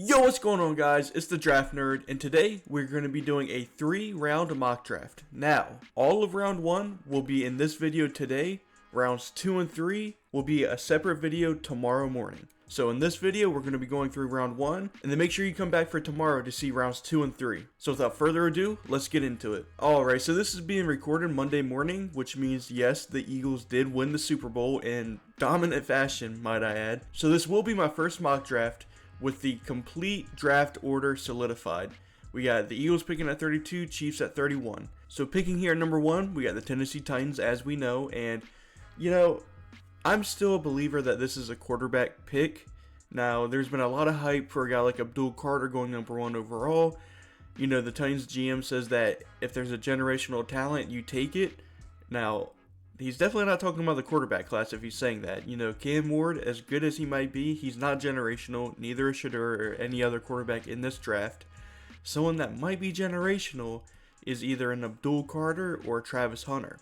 Yo, what's going on, guys? It's the Draft Nerd, and today we're going to be doing a 3-round mock draft. Now, all of round 1 will be in this video today. Rounds 2 and 3 will be a separate video tomorrow morning. So in this video, we're going to be going through round 1, and then make sure you come back for tomorrow to see rounds 2 and 3. So without further ado, let's get into it. Alright, so this is being recorded Monday morning, which means yes, the Eagles did win the Super Bowl in dominant fashion, might I add. So this will be my first mock draft with the complete draft order solidified. We got the Eagles picking at 32, Chiefs at 31. So picking here at number 1, we got the Tennessee Titans, as we know, and you know, I'm still a believer that this is a quarterback pick. Now, there's been a lot of hype for a guy like Abdul Carter going number 1 overall. You know, the Titans GM says that if there's a generational talent, you take it. Now, he's definitely not talking about the quarterback class if he's saying that. You know, Cam Ward, as good as he might be, he's not generational. Neither is Shedeur or any other quarterback in this draft. Someone that might be generational is either an Abdul Carter or Travis Hunter.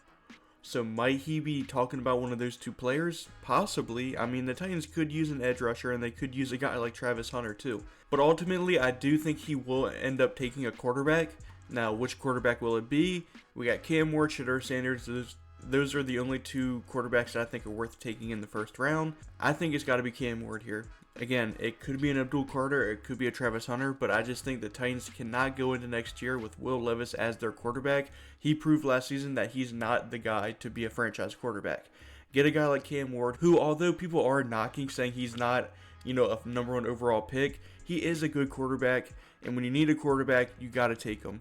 So might he be talking about one of those two players? Possibly. I mean, the Titans could use an edge rusher, and they could use a guy like Travis Hunter too. But ultimately, I do think he will end up taking a quarterback. Now, which quarterback will it be? We got Cam Ward, Shedeur Sanders. Those are the only two quarterbacks that I think are worth taking in the first round. I think it's got to be Cam Ward here. Again, it could be an Abdul Carter, it could be a Travis Hunter, but I just think the Titans cannot go into next year with Will Levis as their quarterback. He proved last season that he's not the guy to be a franchise quarterback. Get a guy like Cam Ward, who, although people are knocking, saying he's not, you know, a number 1 overall pick, he is a good quarterback, and when you need a quarterback, you got to take him.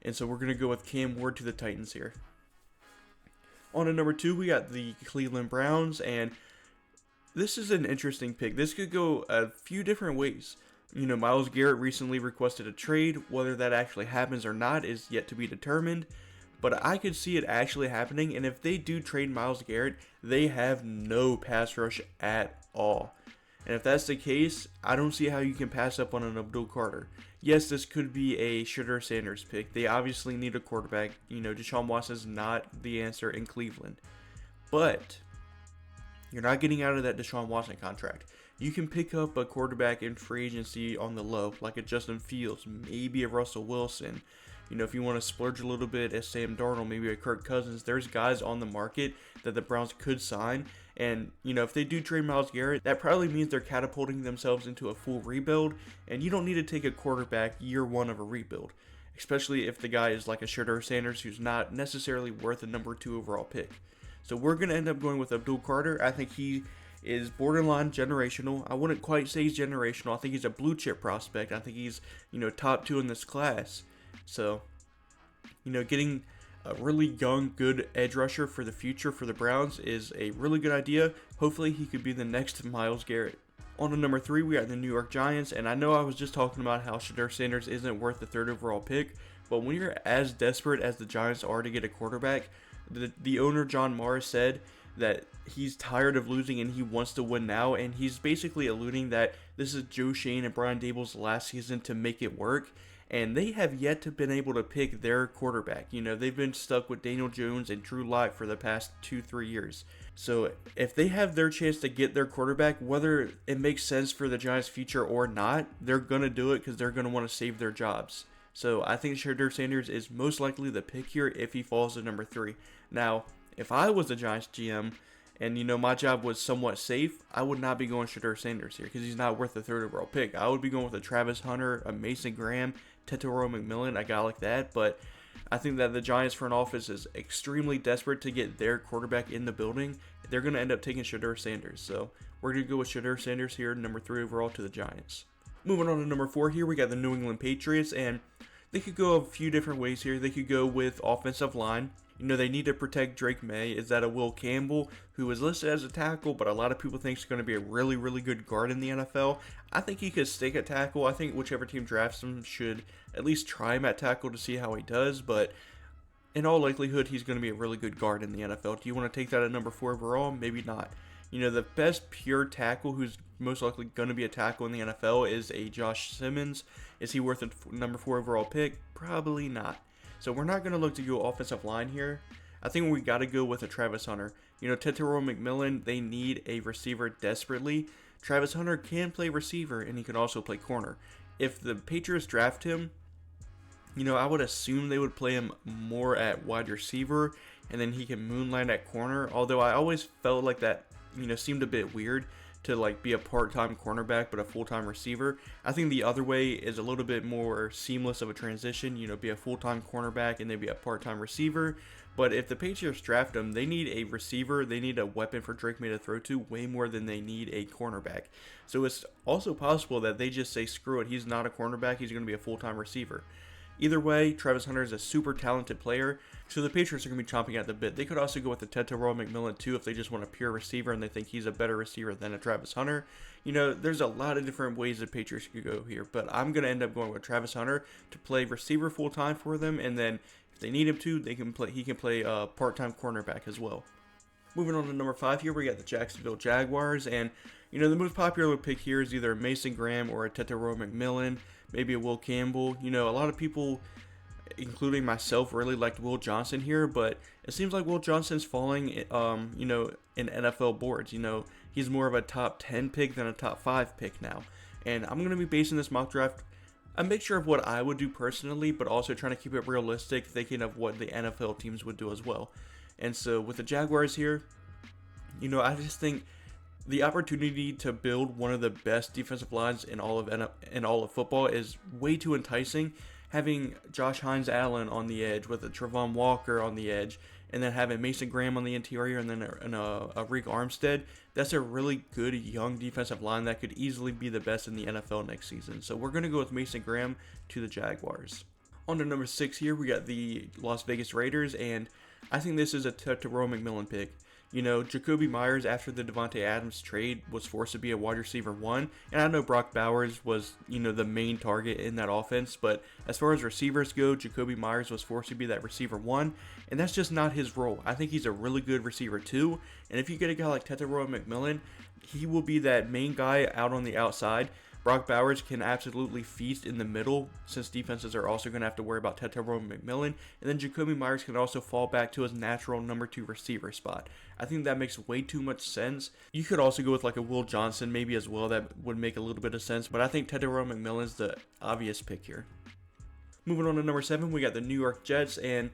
And so we're going to go with Cam Ward to the Titans here. On to number 2, we got the Cleveland Browns, and this is an interesting pick. This could go a few different ways. You know, Myles Garrett recently requested a trade. Whether that actually happens or not is yet to be determined, but I could see it actually happening, and if they do trade Myles Garrett, they have no pass rush at all. And if that's the case, I don't see how you can pass up on an Abdul Carter. Yes, this could be a Shedeur Sanders pick. They obviously need a quarterback. You know, Deshaun Watson's not the answer in Cleveland. But you're not getting out of that Deshaun Watson contract. You can pick up a quarterback in free agency on the low, like a Justin Fields, maybe a Russell Wilson. You know, if you want to splurge a little bit, as Sam Darnold, maybe a Kirk Cousins, there's guys on the market that the Browns could sign. And, you know, if they do trade Myles Garrett, that probably means they're catapulting themselves into a full rebuild. And you don't need to take a quarterback year 1 of a rebuild, especially if the guy is like a Shedeur Sanders, who's not necessarily worth a number 2 overall pick. So we're going to end up going with Abdul Carter. I think he is borderline generational. I wouldn't quite say he's generational. I think he's a blue chip prospect. I think he's, you know, top 2 in this class. So, you know, getting a really young, good edge rusher for the future for the Browns is a really good idea. Hopefully he could be the next Myles Garrett. On to number 3, we got the New York Giants, and I know I was just talking about how Shedeur Sanders isn't worth the 3rd overall pick, but when you're as desperate as the Giants are to get a quarterback, the owner, John Mara, said that he's tired of losing and he wants to win now, and he's basically alluding that this is Joe Schoen and Brian Daboll's last season to make it work, and they have yet to been able to pick their quarterback. You know, they've been stuck with Daniel Jones and Drew Lock for the past 2-3 years. So if they have their chance to get their quarterback, whether it makes sense for the Giants' future or not, they're going to do it because they're going to want to save their jobs. So I think Shedeur Sanders is most likely the pick here if he falls to number 3. Now, if I was the Giants GM and, you know, my job was somewhat safe, I would not be going Shedeur Sanders here because he's not worth the 3rd overall pick. I would be going with a Travis Hunter, a Mason Graham, Tetairoa McMillan, a guy like that. But I think that the Giants front office is extremely desperate to get their quarterback in the building. They're going to end up taking Shedeur Sanders. So we're going to go with Shedeur Sanders here, number 3 overall to the Giants. Moving on to number 4 here, we got the New England Patriots, and they could go a few different ways here. They could go with offensive line. You know, they need to protect Drake May. Is that a Will Campbell, who is listed as a tackle, but a lot of people think he's going to be a really, really good guard in the NFL? I think he could stick at tackle. I think whichever team drafts him should at least try him at tackle to see how he does, but in all likelihood, he's going to be a really good guard in the NFL. Do you want to take that at number 4 overall? Maybe not. You know, the best pure tackle who's most likely going to be a tackle in the NFL is a Josh Simmons. Is he worth a number 4 overall pick? Probably not. So we're not going to look to go offensive line here. I think we got to go with a Travis Hunter. You know, Tetairoa McMillan, they need a receiver desperately. Travis Hunter can play receiver and he can also play corner. If the Patriots draft him, I would assume they would play him more at wide receiver and then he can moonlight at corner. Although I always felt like that, seemed a bit weird to like be a part-time cornerback but a full-time receiver. I think the other way is a little bit more seamless of a transition, be a full-time cornerback and then be a part-time receiver. But if the Patriots draft him, they need a receiver, they need a weapon for Drake Maye to throw to way more than they need a cornerback. So it's also possible that they just say, screw it, he's not a cornerback, he's going to be a full-time receiver. Either way, Travis Hunter is a super talented player, so the Patriots are going to be chomping at the bit. They could also go with the Tetairoa McMillan too if they just want a pure receiver and they think he's a better receiver than a Travis Hunter. There's a lot of different ways the Patriots could go here, but I'm going to end up going with Travis Hunter to play receiver full-time for them, and then if they need him to, he can play part-time cornerback as well. Moving on to number 5 here, we got the Jacksonville Jaguars, and the most popular pick here is either Mason Graham or a Tetairoa McMillan, maybe a Will Campbell. A lot of people, including myself, really liked Will Johnson here, but it seems like Will Johnson's falling, in NFL boards. He's more of a top 10 pick than a top 5 pick now, and I'm going to be basing this mock draft a mixture of what I would do personally, but also trying to keep it realistic, thinking of what the NFL teams would do as well. And so with the Jaguars here, I just think the opportunity to build one of the best defensive lines in all of football is way too enticing. Having Josh Hines-Allen on the edge with a Travon Walker on the edge, and then having Mason Graham on the interior, and then a Rick Armstead, that's a really good young defensive line that could easily be the best in the NFL next season. So we're going to go with Mason Graham to the Jaguars. On to number 6 here, we got the Las Vegas Raiders, and I think this is a Tetairoa McMillan pick. Jakobi Meyers, after the Davante Adams trade, was forced to be a wide receiver 1. And I know Brock Bowers was, the main target in that offense. But as far as receivers go, Jakobi Meyers was forced to be that receiver 1. And that's just not his role. I think he's a really good receiver 2. And if you get a guy like Tetairoa McMillan, he will be that main guy out on the outside. Brock Bowers can absolutely feast in the middle, since defenses are also going to have to worry about Tetairoa McMillan, and then Jakobi Meyers can also fall back to his natural number 2 receiver spot. I think that makes way too much sense. You could also go with like a Will Johnson maybe as well, that would make a little bit of sense, but I think Tetairoa McMillan is the obvious pick here. Moving on to number 7, we got the New York Jets, and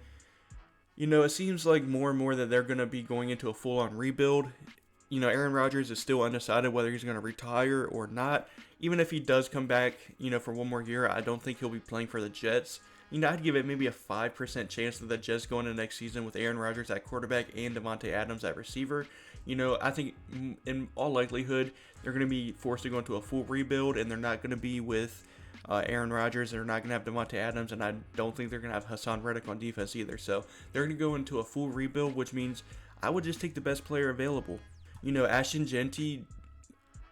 it seems like more and more that they're going to be going into a full-on rebuild. Aaron Rodgers is still undecided whether he's going to retire or not. Even if he does come back, for one more year, I don't think he'll be playing for the Jets. I'd give it maybe a 5% chance that the Jets go into next season with Aaron Rodgers at quarterback and Davante Adams at receiver. I think in all likelihood, they're going to be forced to go into a full rebuild, and they're not going to be with Aaron Rodgers. They're not going to have Davante Adams, and I don't think they're going to have Hassan Reddick on defense either. So they're going to go into a full rebuild, which means I would just take the best player available. Ashton Jeanty,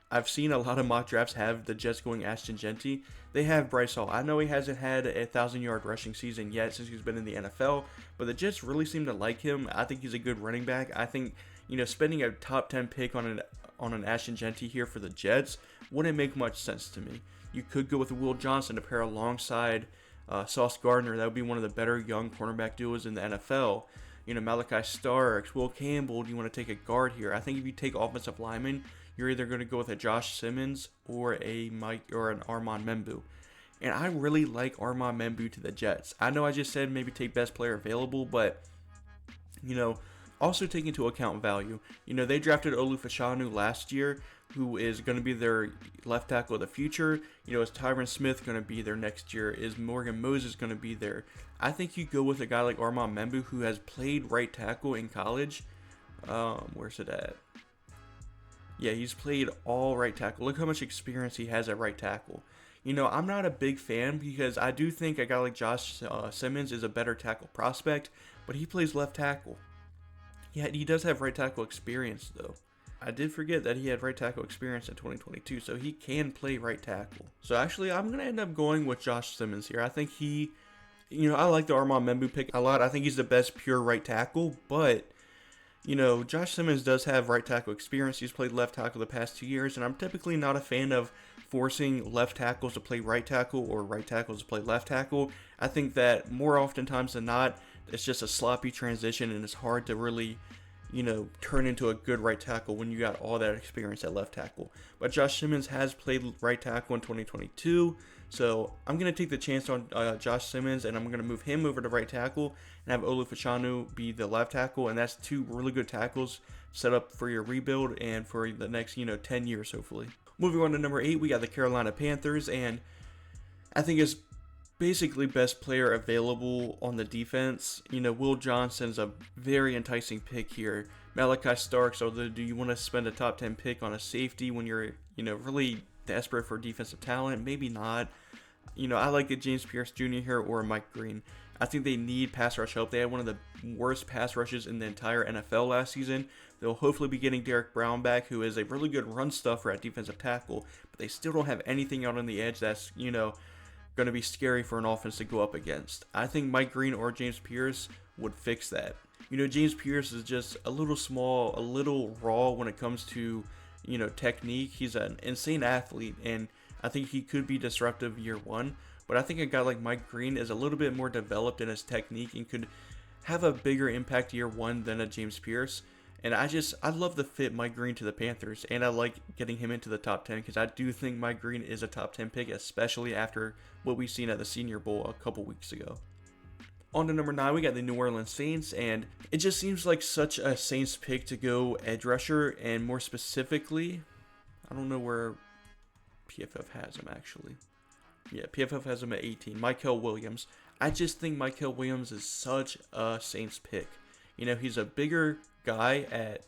I've seen a lot of mock drafts have the Jets going Ashton Jeanty. They have Bryce Hall. I know he hasn't had a 1,000-yard rushing season yet since he's been in the NFL, but the Jets really seem to like him. I think he's a good running back. I think, spending a top 10 pick on an Ashton Jeanty here for the Jets wouldn't make much sense to me. You could go with Will Johnson to pair alongside Sauce Gardner. That would be one of the better young cornerback duos in the NFL. Malachi Starks, Will Campbell. Do you want to take a guard here? I think if you take offensive lineman, you're either going to go with a Josh Simmons or an Armand Membou. And I really like Armand Membou to the Jets. I know I just said maybe take best player available, but also take into account value. They drafted Olu Fashanu last year, who is going to be their left tackle of the future. Is Tyron Smith going to be there next year? Is Morgan Moses going to be there? I think you go with a guy like Armand Membou, who has played right tackle in college. Where's it at? Yeah, he's played all right tackle. Look how much experience he has at right tackle. I'm not a big fan because I do think a guy like Josh Simmons is a better tackle prospect, but he plays left tackle. Yeah, he does have right tackle experience, though. I did forget that he had right tackle experience in 2022, so he can play right tackle. So actually, I'm going to end up going with Josh Simmons here. I think I like the Armand Membou pick a lot. I think he's the best pure right tackle, but, Josh Simmons does have right tackle experience. He's played left tackle the past 2 years, and I'm typically not a fan of forcing left tackles to play right tackle or right tackles to play left tackle. I think that more oftentimes than not, it's just a sloppy transition, and it's hard to really turn into a good right tackle when you got all that experience at left tackle. But Josh Simmons has played right tackle in 2022, so I'm going to take the chance on Josh Simmons, and I'm going to move him over to right tackle and have Olu Fashanu be the left tackle, and that's two really good tackles set up for your rebuild and for the next 10 years hopefully. Moving on to number 8, we got the Carolina Panthers, and I think it's basically best player available on the defense. Will Johnson's a very enticing pick here. Malachi Starks, although do you want to spend a top 10 pick on a safety when you're, really desperate for defensive talent? Maybe not. I like the James Pierce Jr. here or Mike Green. I think they need pass rush help. They had one of the worst pass rushes in the entire NFL last season. They'll hopefully be getting Derek Brown back, who is a really good run stuffer at defensive tackle, but they still don't have anything out on the edge that's, going to be scary for an offense to go up against. I think Mike Green or James Pierce would fix that. James Pierce is just a little small, a little raw when it comes to, technique. He's an insane athlete, and I think he could be disruptive year one. But I think a guy like Mike Green is a little bit more developed in his technique and could have a bigger impact year one than a James Pierce. And I love the fit Mike Green to the Panthers, and I like getting him into the top 10 because I do think Mike Green is a top 10 pick, especially after what we've seen at the Senior Bowl a couple weeks ago. On to number 9, we got the New Orleans Saints, and it just seems like such a Saints pick to go edge rusher, and more specifically, I don't know where PFF has him actually. Yeah, PFF has him at 18, Mykel Williams. I just think Mykel Williams is such a Saints pick. He's a bigger guy at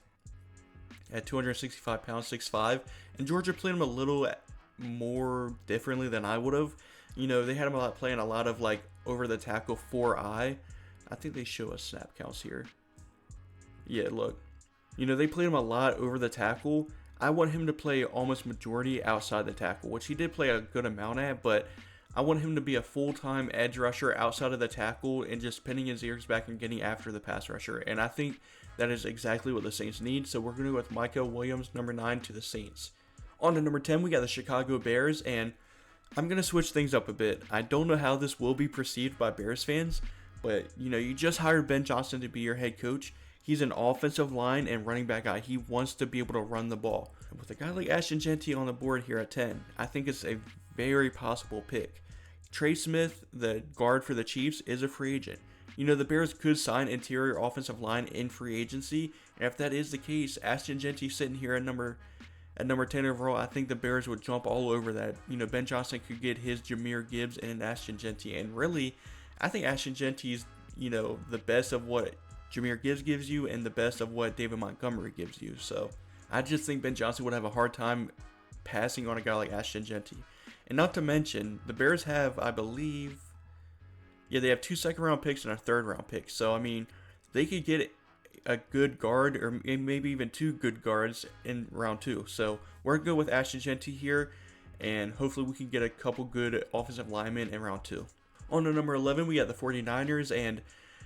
265 pounds, 6'5", and Georgia played him a little more differently than I would have. They had him playing a lot of like over the tackle 4-eye. I think they show us snap counts here. Yeah, look. They played him a lot over the tackle. I want him to play almost majority outside the tackle, which he did play a good amount at, but I want him to be a full-time edge rusher outside of the tackle and just pinning his ears back and getting after the pass rusher. And I think that is exactly what the Saints need. So we're going to go with Mykel Williams, number 9, to the Saints. On to number 10, we got the Chicago Bears, and I'm going to switch things up a bit. I don't know how this will be perceived by Bears fans, but, you just hired Ben Johnson to be your head coach. He's an offensive line and running back guy. He wants to be able to run the ball. And with a guy like Ashton Jeanty on the board here at 10, I think it's a very possible pick. Trey Smith, the guard for the Chiefs, is a free agent. The Bears could sign interior offensive line in free agency, and if that is the case, Ashton Jeanty sitting here at number 10 overall, I think the Bears would jump all over that. Ben Johnson could get his Jahmyr Gibbs and Ashton Jeanty, and really, I think Ashton Jeanty is, the best of what Jahmyr Gibbs gives you and the best of what David Montgomery gives you. So I just think Ben Johnson would have a hard time passing on a guy like Ashton Jeanty. And not to mention, the Bears have, I believe, they have 2 second-round picks and a third-round pick. So, they could get a good guard or maybe even 2 good guards in round 2. So, we're going to go with Ashton Jeanty here, and hopefully we can get a couple good offensive linemen in round 2. On to number 11, we got the 49ers, and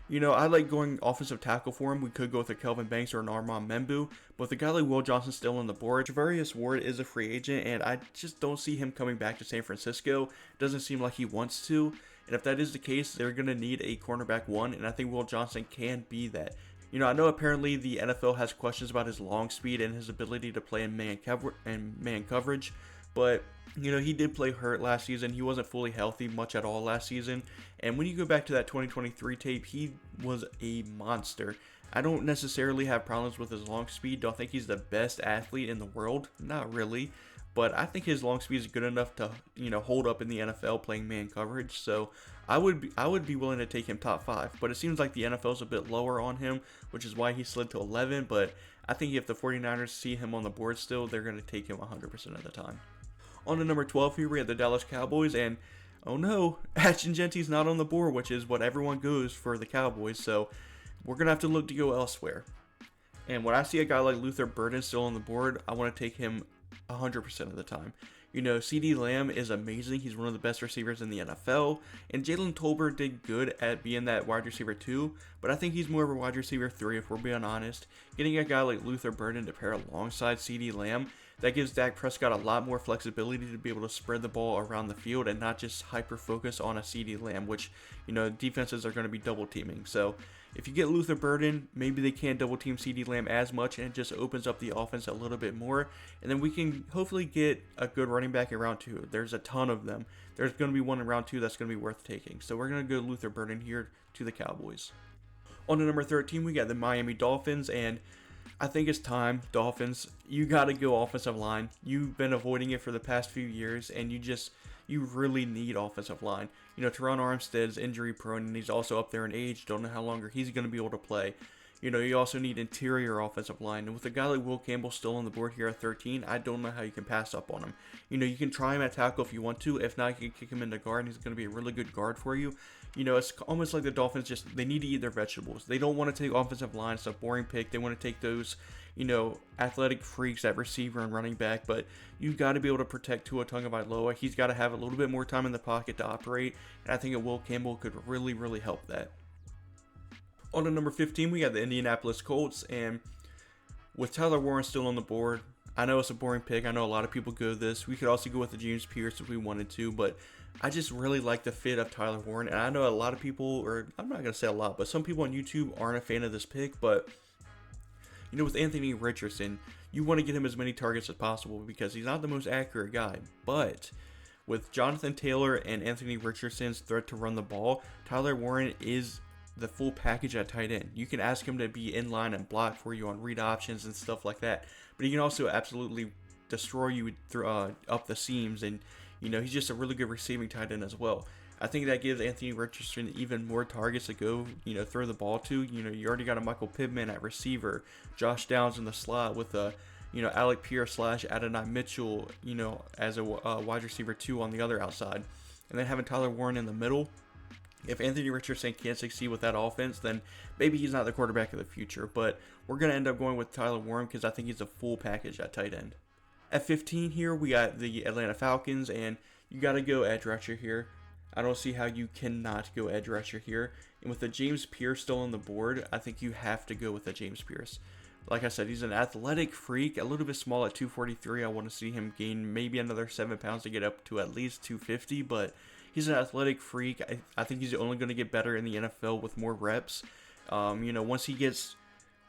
I like going offensive tackle for him. We could go with a Kelvin Banks or an Armand Membu, but with a guy like Will Johnson still on the board, Javarius Ward is a free agent, and I just don't see him coming back to San Francisco. It doesn't seem like he wants to, and if that is the case, they're going to need a cornerback 1, and I think Will Johnson can be that. I know apparently the NFL has questions about his long speed and his ability to play in man coverage, but he did play hurt last season. He wasn't fully healthy much at all last season. And when you go back to that 2023 tape, he was a monster. I don't necessarily have problems with his long speed. Don't think he's the best athlete in the world. Not really. But I think his long speed is good enough to, hold up in the NFL playing man coverage. So I would be willing to take him top 5. But it seems like the NFL is a bit lower on him, which is why he slid to 11. But I think if the 49ers see him on the board still, they're going to take him 100% of the time. On to number 12 here, we have the Dallas Cowboys, and oh no, Ashton Jeanty's not on the board, which is what everyone goes for the Cowboys, so we're going to have to look to go elsewhere. And when I see a guy like Luther Burden still on the board, I want to take him 100% of the time. CeeDee Lamb is amazing. He's one of the best receivers in the NFL, and Jalen Tolbert did good at being that wide receiver 2, but I think he's more of a wide receiver 3 if we're being honest. Getting a guy like Luther Burden to pair alongside CeeDee Lamb, That gives Dak Prescott a lot more flexibility to be able to spread the ball around the field and not just hyper focus on a CeeDee Lamb, which, you know, defenses are going to be double teaming. So if you get Luther Burden, maybe they can't double team CeeDee Lamb as much, and it just opens up the offense a little bit more. And then we can hopefully get a good running back in round 2. There's a ton of them. There's going to be one in round 2 that's going to be worth taking. So we're going to go Luther Burden here to the Cowboys. On to number 13, we got the Miami Dolphins, and I think it's time, Dolphins. You got to go offensive line. You've been avoiding it for the past few years, and you really need offensive line. You know, Teron Armstead's injury prone, and he's also up there in age. Don't know how longer he's going to be able to play. You know, you also need interior offensive line. And with a guy like Will Campbell still on the board here at 13, I don't know how you can pass up on him. You know, you can try him at tackle if you want to. If not, you can kick him into guard, and he's going to be a really good guard for you. You know, it's almost like the Dolphins they need to eat their vegetables. They don't want to take offensive line. It's a boring pick. They want to take those, you know, athletic freaks at receiver and running back. But you've got to be able to protect Tua Tagovailoa. He's got to have a little bit more time in the pocket to operate. And I think that Will Campbell could really, really help that. On to number 15, we got the Indianapolis Colts. And with Tyler Warren still on the board, I know it's a boring pick. I know a lot of people go this. We could also go with the James Pierce if we wanted to, but I just really like the fit of Tyler Warren. And I know a lot of people, or I'm not going to say a lot, but some people on YouTube aren't a fan of this pick. But, you know, with Anthony Richardson, you want to get him as many targets as possible because he's not the most accurate guy. But with Jonathan Taylor and Anthony Richardson's threat to run the ball, Tyler Warren is the full package at tight end. You can ask him to be in line and block for you on read options and stuff like that. But he can also absolutely destroy you through, up the seams, and you know, he's just a really good receiving tight end as well. I think that gives Anthony Richardson even more targets to go, you know, throw the ball to. You know, you already got a Michael Pittman at receiver, Josh Downs in the slot with a, you know, Alec Pierce / Adonai Mitchell, you know, as a wide receiver 2 on the other outside. And then having Tyler Warren in the middle. If Anthony Richardson can't succeed with that offense, then maybe he's not the quarterback of the future. But we're going to end up going with Tyler Warren because I think he's a full package at tight end. At 15 here, we got the Atlanta Falcons, and you got to go edge rusher here. I don't see how you cannot go edge rusher here. And with the James Pierce still on the board, I think you have to go with the James Pierce. Like I said, he's an athletic freak, a little bit small at 243. I want to see him gain maybe another 7 pounds to get up to at least 250, but he's an athletic freak. I think he's only going to get better in the NFL with more reps. You know, once he gets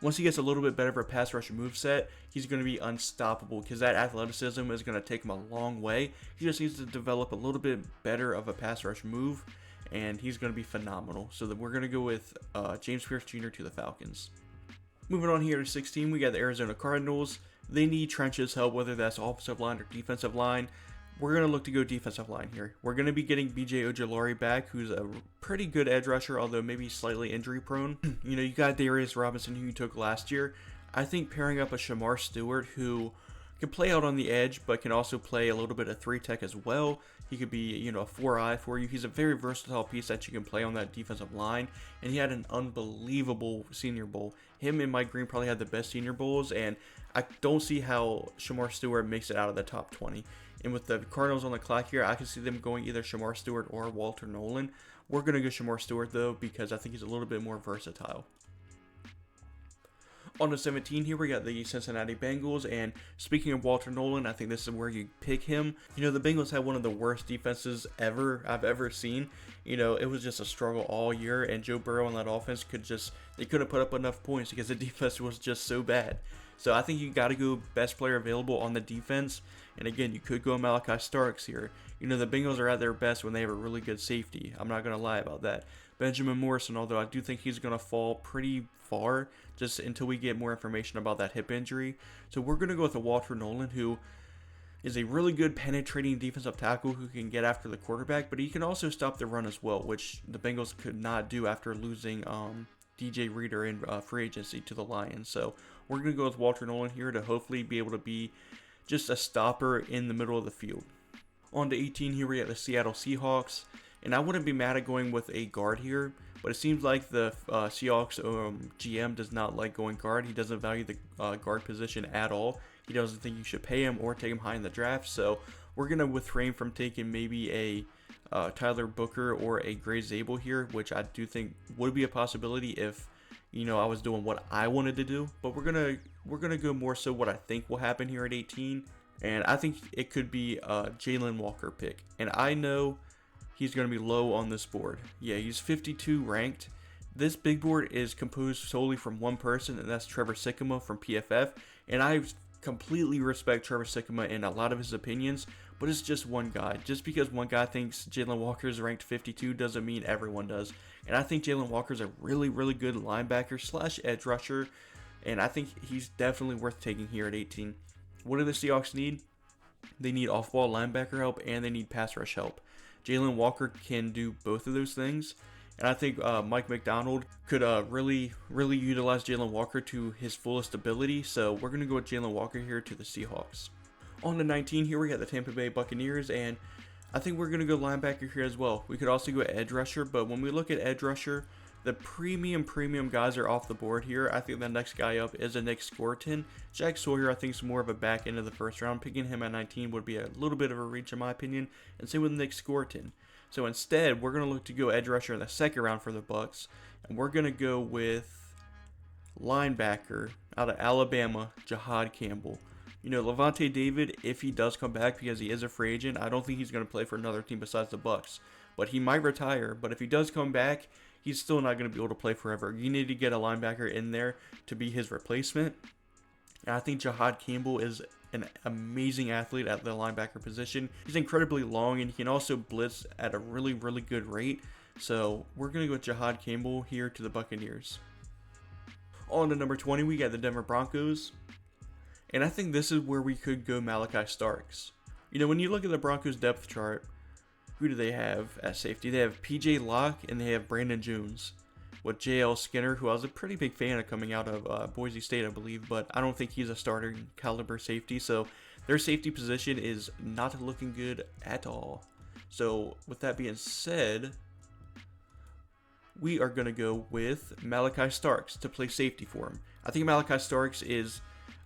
a little bit better of a pass rush moveset, he's going to be unstoppable because that athleticism is going to take him a long way. He just needs to develop a little bit better of a pass rush move, and he's going to be phenomenal. So we're going to go with James Pierce Jr. to the Falcons. Moving on here to 16, we got the Arizona Cardinals. They need trenches help, whether that's offensive line or defensive line. We're going to look to go defensive line here. We're going to be getting B.J. Ojulari back, who's a pretty good edge rusher, although maybe slightly injury prone. You know, you got Darius Robinson, who you took last year. I think pairing up a Shamar Stewart, who can play out on the edge, but can also play a little bit of 3-tech as well. He could be, you know, a 4-eye for you. He's a very versatile piece that you can play on that defensive line. And he had an unbelievable Senior Bowl. Him and Mike Green probably had the best Senior Bowls, and I don't see how Shamar Stewart makes it out of the top 20. And with the Cardinals on the clock here, I can see them going either Shamar Stewart or Walter Nolan. We're going to go Shamar Stewart, though, because I think he's a little bit more versatile. On to 17 here, we got the Cincinnati Bengals, and speaking of Walter Nolan, I think this is where you pick him. You know, the Bengals had one of the worst defenses I've ever seen. You know, it was just a struggle all year, and Joe Burrow on that offense they couldn't put up enough points because the defense was just so bad. So I think you got to go best player available on the defense, and again, you could go Malachi Starks here. You know, the Bengals are at their best when they have a really good safety. I'm not going to lie about that. Benjamin Morrison, although I do think he's going to fall pretty far just until we get more information about that hip injury. So we're going to go with a Walter Nolan, who is a really good penetrating defensive tackle who can get after the quarterback, but he can also stop the run as well, which the Bengals could not do after losing DJ Reader in free agency to the Lions. So we're going to go with Walter Nolan here to hopefully be able to be just a stopper in the middle of the field. On to 18 here, we have the Seattle Seahawks. And I wouldn't be mad at going with a guard here, but it seems like the Seahawks GM does not like going guard. He doesn't value the guard position at all. He doesn't think you should pay him or take him high in the draft. So we're going to refrain from taking maybe a Tyler Booker or a Gray Zabel here, which I do think would be a possibility if, you know, I was doing what I wanted to do. But we're gonna go more so what I think will happen here at 18. And I think it could be a Jalen Walker pick. And I know he's going to be low on this board. Yeah, he's 52 ranked. This big board is composed solely from one person, and that's Trevor Sikkema from PFF. And I completely respect Trevor Sikkema in a lot of his opinions, but it's just one guy. Just because one guy thinks Jalen Walker is ranked 52 doesn't mean everyone does. And I think Jalen Walker is a really, really good linebacker slash edge rusher, and I think he's definitely worth taking here at 18. What do the Seahawks need? They need off-ball linebacker help, and they need pass rush help. Jalen Walker can do both of those things, and I think Mike Macdonald could really utilize Jalen Walker to his fullest ability, so we're going to go with Jalen Walker here to the Seahawks. On to 19, here we got the Tampa Bay Buccaneers, and I think we're going to go linebacker here as well. We could also go edge rusher, but when we look at edge rusher, the premium guys are off the board here. I think the next guy up is a Nick Scorton. Jack Sawyer, I think, is more of a back end of the first round. Picking him at 19 would be a little bit of a reach in my opinion, and same with Nick Scorton. So instead, we're going to look to go edge rusher in the second round for the Bucs, and we're going to go with linebacker out of Alabama, Jahad Campbell. You know, Levante David, if he does come back because he is a free agent, I don't think he's going to play for another team besides the Bucs. But he might retire, but if he does come back, he's still not going to be able to play forever. You need to get a linebacker in there to be his replacement. And I think Jahad Campbell is an amazing athlete at the linebacker position. He's incredibly long, and he can also blitz at a really good rate. So we're going to go with Jahad Campbell here to the Buccaneers. On to number 20, we got the Denver Broncos. And I think this is where we could go Malachi Starks. You know, when you look at the Broncos depth chart, who do they have at safety? They have PJ Locke and they have Brandon Jones with JL Skinner, who I was a pretty big fan of coming out of Boise State, I believe, but I don't think he's a starting caliber safety, so their safety position is not looking good at all. So with that being said, we are going to go with Malachi Starks to play safety for him. I think Malachi Starks is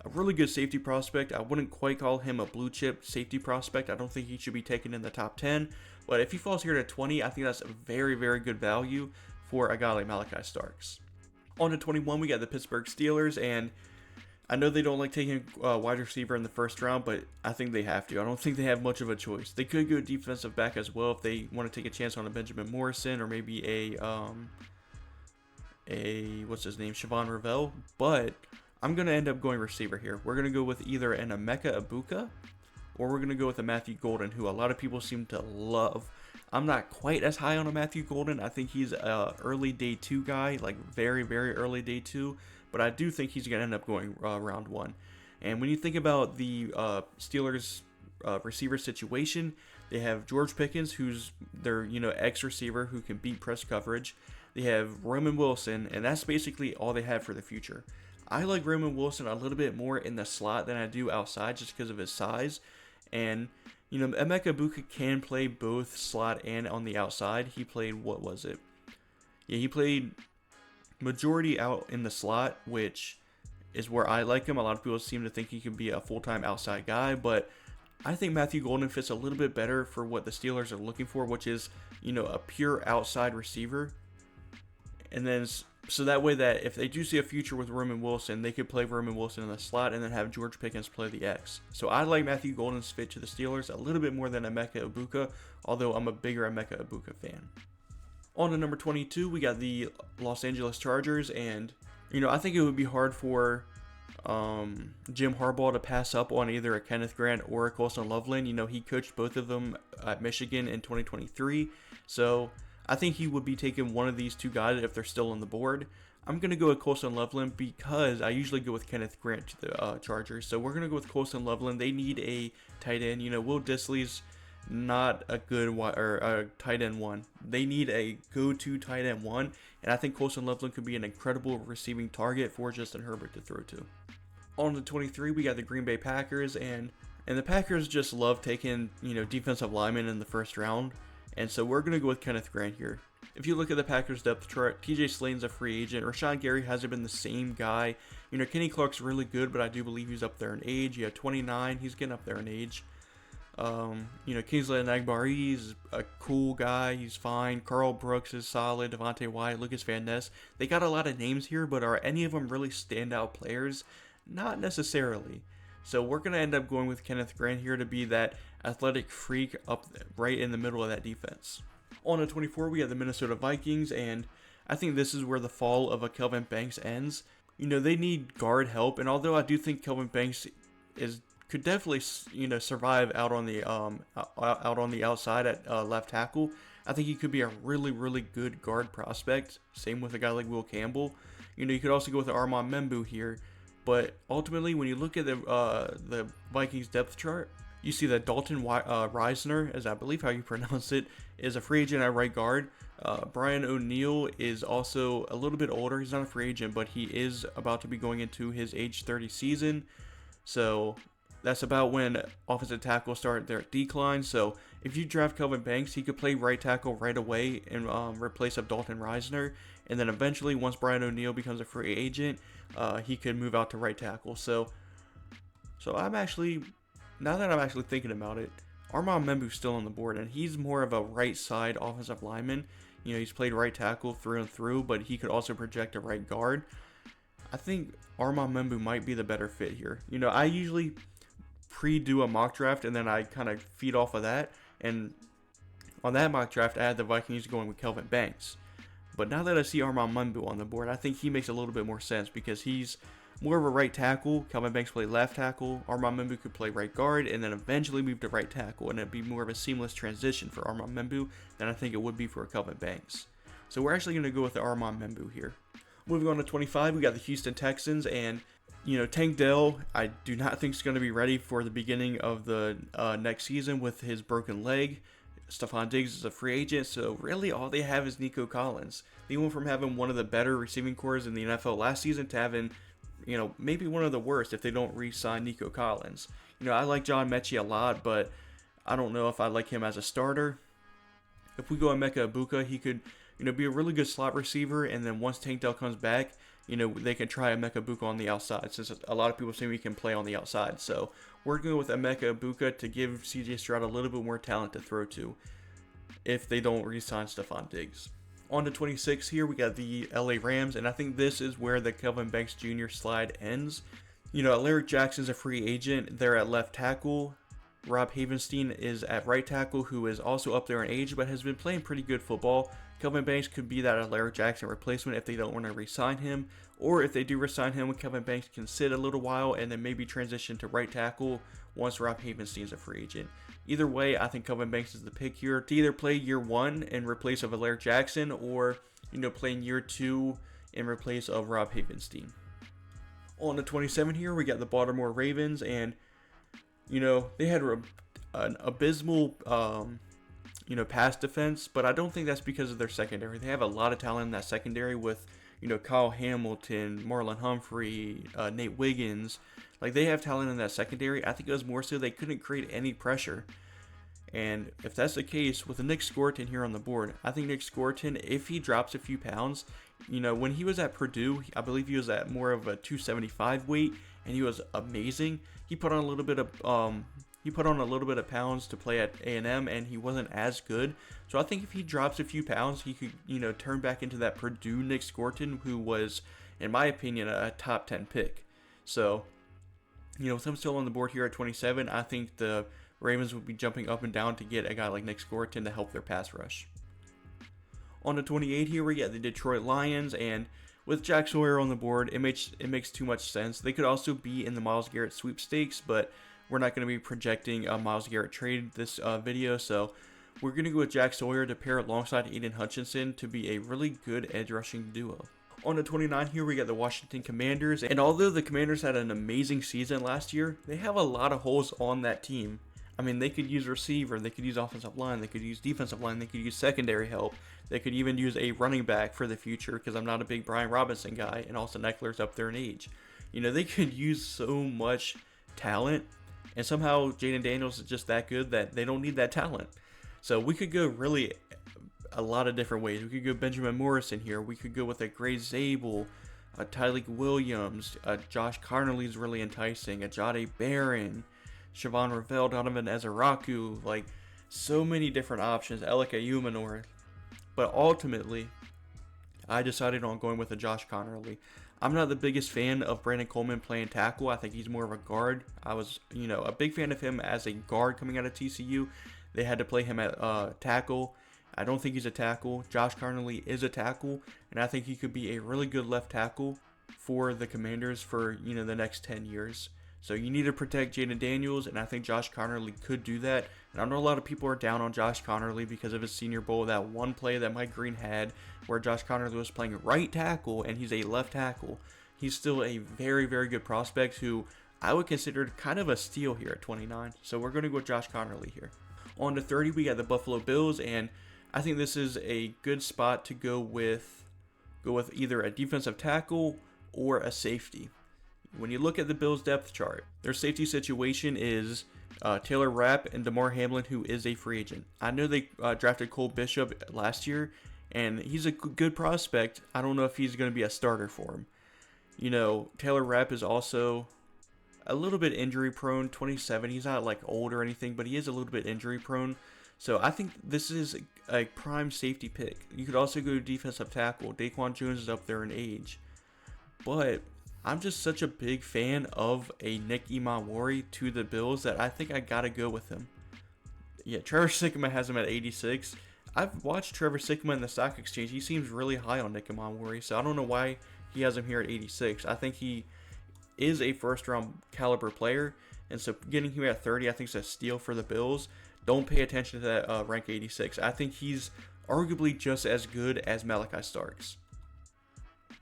a really good safety prospect. I wouldn't quite call him a blue chip safety prospect. I don't think he should be taken in the top 10. But if he falls here to 20, I think that's a very good value for a guy like Malachi Starks. On to 21, we got the Pittsburgh Steelers. And I know they don't like taking a wide receiver in the first round, but I think they have to. I don't think they have much of a choice. They could go defensive back as well if they want to take a chance on a Benjamin Morrison or maybe a what's his name, Siobhan Ravel. But I'm going to end up going receiver here. We're going to go with either an Emeka Egbuka or we're going to go with a Matthew Golden, who a lot of people seem to love. I'm not quite as high on a Matthew Golden. I think he's a early day 2 guy, like very early day 2. But I do think he's going to end up going round 1. And when you think about the Steelers receiver situation, they have George Pickens, who's their ex-receiver who can beat press coverage. They have Roman Wilson, and that's basically all they have for the future. I like Roman Wilson a little bit more in the slot than I do outside just because of his size. And, Emeka Egbuka can play both slot and on the outside. He played, what was it? Yeah, he played majority out in the slot, which is where I like him. A lot of people seem to think he can be a full-time outside guy, but I think Matthew Golden fits a little bit better for what the Steelers are looking for, which is, a pure outside receiver. And then, so that way that if they do see a future with Roman Wilson, they could play Roman Wilson in the slot and then have George Pickens play the X. So I like Matthew Golden's fit to the Steelers a little bit more than Emeka Egbuka, although I'm a bigger Emeka Egbuka fan. On to number 22, we got the Los Angeles Chargers, and, I think it would be hard for Jim Harbaugh to pass up on either a Kenneth Grant or a Colston Loveland. He coached both of them at Michigan in 2023, so I think he would be taking one of these two guys if they're still on the board. I'm going to go with Colston Loveland because I usually go with Kenneth Grant to the Chargers. So we're going to go with Colston Loveland. They need a tight end. Will Dissly's not a good tight end 1. They need a go-to tight end 1. And I think Colston Loveland could be an incredible receiving target for Justin Herbert to throw to. On to 23, we got the Green Bay Packers. And the Packers just love taking, defensive linemen in the first round. And so we're going to go with Kenneth Grant here. If you look at the Packers depth chart, TJ Slaton's a free agent. Rashawn Gary hasn't been the same guy. Kenny Clark's really good, but I do believe he's up there in age. You have 29. He's getting up there in age. Kingsley Enagbare is a cool guy. He's fine. Carl Brooks is solid. Devontae Wyatt, Lucas Van Ness. They got a lot of names here, but are any of them really standout players? Not necessarily. So we're going to end up going with Kenneth Grant here to be that athletic freak up right in the middle of that defense. On to 24, we have the Minnesota Vikings, and I think this is where the fall of a Kelvin Banks ends. You know, they need guard help, and although I do think Kelvin Banks could definitely, survive out on the outside at left tackle, I think he could be a really good guard prospect. Same with a guy like Will Campbell. You know, you could also go with Armand Membu here, but ultimately, when you look at the Vikings depth chart, you see that Dalton Reisner, as I believe how you pronounce it, is a free agent at right guard. Brian O'Neill is also a little bit older. He's not a free agent, but he is about to be going into his age 30 season. So that's about when offensive tackles start their decline. So if you draft Kelvin Banks, he could play right tackle right away and replace up Dalton Reisner. And then eventually, once Brian O'Neill becomes a free agent, he could move out to right tackle. So I'm actually, now that I'm actually thinking about it, Armand Membu's still on the board, and he's more of a right side offensive lineman. You know, he's played right tackle through and through, but he could also project a right guard. I think Armand Membu might be the better fit here. You know, I usually pre-do a mock draft, and then I kind of feed off of that. And on that mock draft, I had the Vikings going with Kelvin Banks. But now that I see Armand Membu on the board, I think he makes a little bit more sense because he's more of a right tackle. Kelvin Banks played left tackle. Armand Membu could play right guard and then eventually move to right tackle, and it'd be more of a seamless transition for Armand Membu than I think it would be for Kelvin Banks. So we're actually going to go with the Armand Membu here. Moving on to 25, we got the Houston Texans, and Tank Dell, I do not think is going to be ready for the beginning of the next season with his broken leg. Stephon Diggs is a free agent, so really all they have is Nico Collins. They went from having one of the better receiving corps in the NFL last season to having, maybe one of the worst if they don't re-sign Nico Collins. I like John Mechie a lot, but I don't know if I like him as a starter. If we go Emeka Egbuka, he could, be a really good slot receiver, and then once Tank Dell comes back, they can try Emeka Egbuka on the outside, since a lot of people say he can play on the outside. So we're going with Emeka Egbuka to give CJ Stroud a little bit more talent to throw to if they don't re-sign Stephon Diggs. On to 26 here, we got the LA Rams, and I think this is where the Kelvin Banks Jr. slide ends. Alaric Jackson's a free agent. They're at left tackle. Rob Havenstein is at right tackle, who is also up there in age, but has been playing pretty good football. Kelvin Banks could be that Alaric Jackson replacement if they don't want to re-sign him, or if they do re-sign him, Kelvin Banks can sit a little while and then maybe transition to right tackle once Rob Havenstein is a free agent. Either way, I think Kelvin Banks is the pick here to either play year one in replace of Alaric Jackson, or play in year two in replace of Rob Havenstein. On to 27 here, we got the Baltimore Ravens, and they had an abysmal pass defense, but I don't think that's because of their secondary. They have a lot of talent in that secondary with, Kyle Hamilton, Marlon Humphrey, Nate Wiggins. Like, they have talent in that secondary. I think it was more so they couldn't create any pressure. And if that's the case, with Nick Scourton here on the board, I think Nick Scourton, if he drops a few pounds, when he was at Purdue, I believe he was at more of a 275 weight, and he was amazing. He put on a little bit of pounds to play at A&M, and he wasn't as good. So I think if he drops a few pounds, he could, turn back into that Purdue Nick Scourton, who was, in my opinion, a top 10 pick. So, with him still on the board here at 27, I think the Ravens would be jumping up and down to get a guy like Nick Scourton to help their pass rush. On to 28 here, we got the Detroit Lions, and with Jack Sawyer on the board, it makes too much sense. They could also be in the Myles Garrett sweepstakes, but we're not going to be projecting a Myles Garrett trade this video, so we're going to go with Jack Sawyer to pair alongside Aiden Hutchinson to be a really good edge rushing duo. On to 29 here, we got the Washington Commanders, and although the Commanders had an amazing season last year, they have a lot of holes on that team. I mean, they could use receiver, they could use offensive line, they could use defensive line, they could use secondary help, they could even use a running back for the future, because I'm not a big Brian Robinson guy, and Austin Eckler's up there in age. They could use so much talent, and somehow Jaden Daniels is just that good that they don't need that talent. So we could go really a lot of different ways. We could go Benjamin Morrison here. We could go with a Gray Zabel, a Tyleek Williams, Josh Carnley's really enticing, a Jahdae Barron, Siobhan Ravel, Donovan Ezeraku, like so many different options, Elika Umanor. But ultimately, I decided on going with a Josh Conerly. I'm not the biggest fan of Brandon Coleman playing tackle. I think he's more of a guard. I was, a big fan of him as a guard coming out of TCU. They had to play him at tackle. I don't think he's a tackle. Josh Conerly is a tackle, and I think he could be a really good left tackle for the Commanders for, the next 10 years. So you need to protect Jayden Daniels, and I think Josh Conerly could do that. And I know a lot of people are down on Josh Conerly because of his Senior Bowl, that one play that Mike Green had where Josh Conerly was playing right tackle and he's a left tackle. He's still a very, very good prospect who I would consider kind of a steal here at 29. So we're going to go with Josh Conerly here. On to 30, we got the Buffalo Bills, and I think this is a good spot to go with either a defensive tackle or a safety. When you look at the Bills depth chart, their safety situation is Taylor Rapp and Damar Hamlin, who is a free agent. I know they drafted Cole Bishop last year, and he's a good prospect. I don't know if he's going to be a starter for him. Taylor Rapp is also a little bit injury prone, 27. He's not like old or anything, but he is a little bit injury prone. So I think this is a prime safety pick. You could also go defensive tackle. Daquan Jones is up there in age. But I'm just such a big fan of a Nick Emmanwori to the Bills that I think I gotta go with him. Yeah, Trevor Sikkema has him at 86. I've watched Trevor Sikkema in the stock exchange. He seems really high on Nick Emmanwori, so I don't know why he has him here at 86. I think he is a first-round caliber player, and so getting him at 30, I think is a steal for the Bills. Don't pay attention to that rank 86. I think he's arguably just as good as Malachi Starks.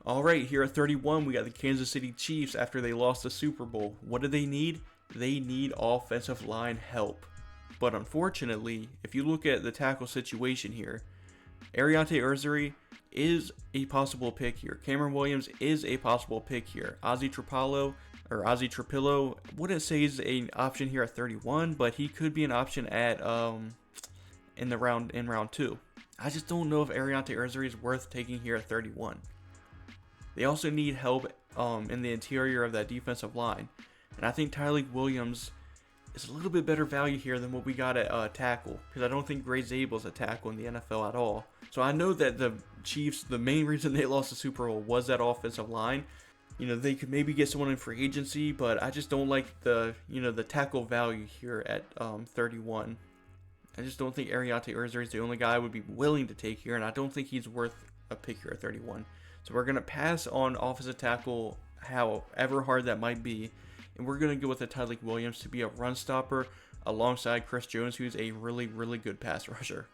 Alright, here at 31, we got the Kansas City Chiefs after they lost the Super Bowl. What do they need? They need offensive line help. But unfortunately, if you look at the tackle situation here, Ariante Urzuri is a possible pick here. Cameron Williams is a possible pick here. Ozzy Trapillo, wouldn't say he's an option here at 31, but he could be an option at in round 2. I just don't know if Ariante Urzuri is worth taking here at 31. They also need help in the interior of that defensive line. And I think Tyreek Williams is a little bit better value here than what we got at tackle. Because I don't think Gray Zabel is a tackle in the NFL at all. So I know that the Chiefs, the main reason they lost the Super Bowl was that offensive line. They could maybe get someone in free agency, but I just don't like the tackle value here at 31. I just don't think Ariante Urzuri is the only guy I would be willing to take here, and I don't think he's worth a pick here at 31. So we're going to pass on offensive tackle, however hard that might be, and we're going to go with a Tyreek Williams to be a run stopper alongside Chris Jones, who's a really, really good pass rusher.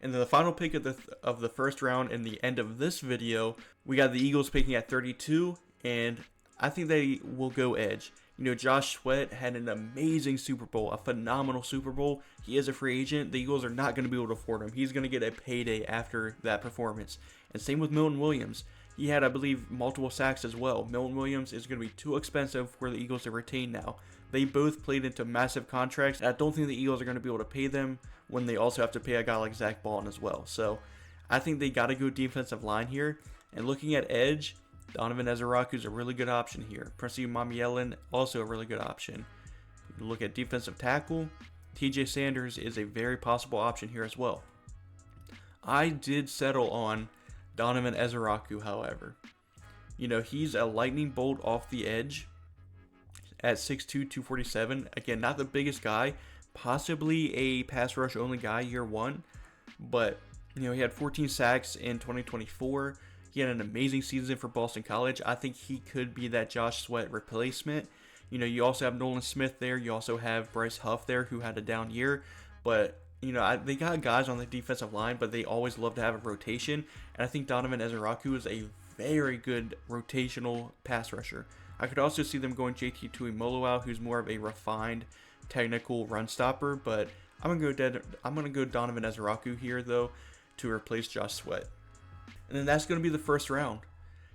And then the final pick of the first round in the end of this video, we got the Eagles picking at 32, and I think they will go edge. Josh Sweat had an amazing Super Bowl, a phenomenal Super Bowl. He is a free agent. The Eagles are not going to be able to afford him. He's going to get a payday after that performance. And same with Milton Williams. He had, I believe, multiple sacks as well. Milton Williams is going to be too expensive for the Eagles to retain now. They both played into massive contracts, and I don't think the Eagles are going to be able to pay them when they also have to pay a guy like Zach Baldwin as well. So I think they got to go defensive line here. And looking at edge, Donovan Ezeraku is a really good option here. Prince Mamielin, also a really good option. You look at defensive tackle, TJ Sanders is a very possible option here as well. I did settle on Donovan Ezeraku, however. He's a lightning bolt off the edge at 6'2", 247. Again, not the biggest guy, possibly a pass rush only guy year one, but he had 14 sacks in 2024. He had an amazing season for Boston College. I think he could be that Josh Sweat replacement. You also have Nolan Smith there. You also have Bryce Huff there, who had a down year. But, they got guys on the defensive line, but they always love to have a rotation. And I think Donovan Ezeraku is a very good rotational pass rusher. I could also see them going JT Tuimoloau, who's more of a refined technical run stopper. But I'm gonna go Donovan Ezeraku here, though, to replace Josh Sweat. And then that's going to be the first round.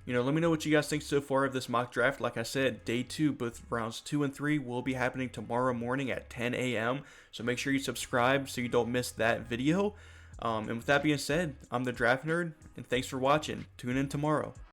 Let me know what you guys think so far of this mock draft. Like I said, day 2, both rounds 2 and 3 will be happening tomorrow morning at 10 a.m. So make sure you subscribe so you don't miss that video. And with that being said, I'm the Draft Nerd, and thanks for watching. Tune in tomorrow.